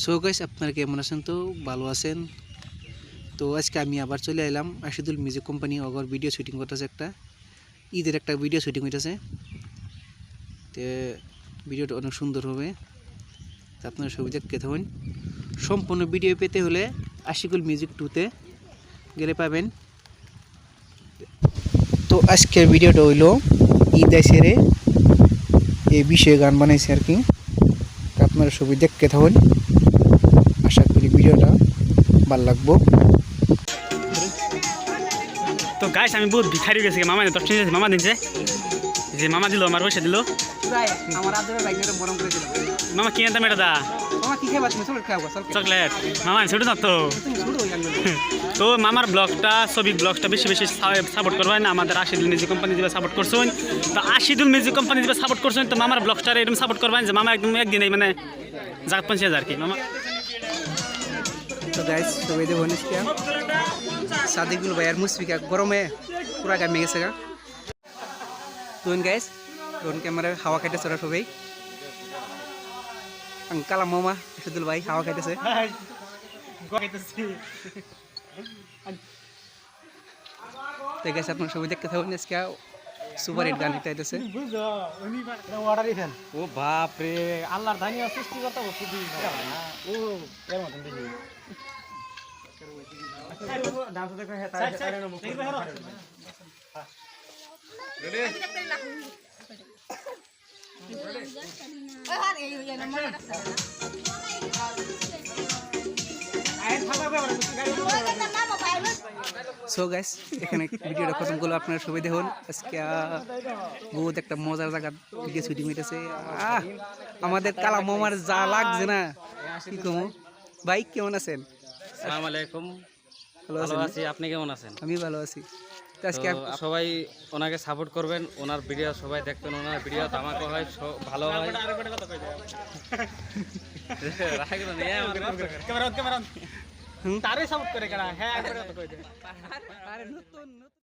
So guys, আপনারা কেমন আছেন? তো ভালো আছেন? তো আজকে আমি আবার চলে এলাম আশিদুল মিউজিক কোম্পানি অগর ভিডিও শুটিং করতেছে, একটা ঈদের একটা ভিডিও শুটিং হইতেছে। তো ভিডিওটা অনেক সুন্দর হবে, তো আপনারা সবাই দেখতে থাকুন। সম্পূর্ণ ভিডিও পেতে হলে আশিকুল মিউজিক 2-তে গেলে পাবেন। তো আজকের ভিডিওটা হইল ঈদ আইসেরে এই বিষয়ে গান বানাইছে আর কি। তো আপনারা সবাই দেখতে থাকুন, আশা করি ভিডিওটা ভালো লাগবো। তো গাইস আমি বহুত ভিখারি গেছি, মামা 10 টাকা মামা দিনছে, যে মামা দিল আমার পয়সা দিল। আমার আদরের বাইকটা মরম করে দিল। মামা কি আনতাম এটা দা? মামা কি খাইবা তুমি? চকলেট খাওয়া? চকলেট। মামা আমি ছোট না তো। তুমি ছোট হই গেল। তো মামার ব্লগটা, ছবি ব্লগটা বেশি বেশি সাপোর্ট করবেন। আমাদের আশিদুল মিউজিক কোম্পানি দিবে সাপোর্ট করছেন। তো আশিদুল মিউজিক কোম্পানি দিবে সাপোর্ট করছেন, তো মামার ব্লগটা এরকম সাপোর্ট করবেন যে মামা একদম একদিন মানে জাগ 50,000 কি মামা। তো গাইস সবাই দেখুন, সাদিকুল ভাই আর মুশফিকা গরমে পুরা গামে গেছে গা। তো গাইস ডোন ক্যামেরা হাওয়া খাইতেছে ওরা সবাই। কালা মামা আশিদুল ভাই হাওয়া খাইতেছে। তো গাইস আপনারা সবাই দেখতে থাকুন, আজকে সুপার হিট গান হইতেছে। ও বাপ রে, আল্লাহর ধানিয়া সৃষ্টিকর্তা বস্তু দিই ও এর মতন দেখি ডান্স দেখো হে তাই সো গাইস এখানে ভিডিওটা খতম করলো, আপনারা সবাই দেখুন। আজকে বহুত একটা মজার জায়গা ভিডিও শুটিং হইতেছে। আমাদের কালা মামার যা লাগছে না কি কমু। ভাই কেমন আছেন? আসসালামু আলাইকুম। ভালো ভালো আছেন? আছি, আপনি কেমন আছেন? আমি ভালো আছি। তো আজকে সবাই ওনাকে সাপোর্ট করবেন, ওনার ভিডিও সবাই দেখবেন, ওনার ভিডিও ধামাকা হয়, ভালো হয়। ক্যামেরা তারে সাপোর্ট করে কেনা হ্যাঁ আরে নতুন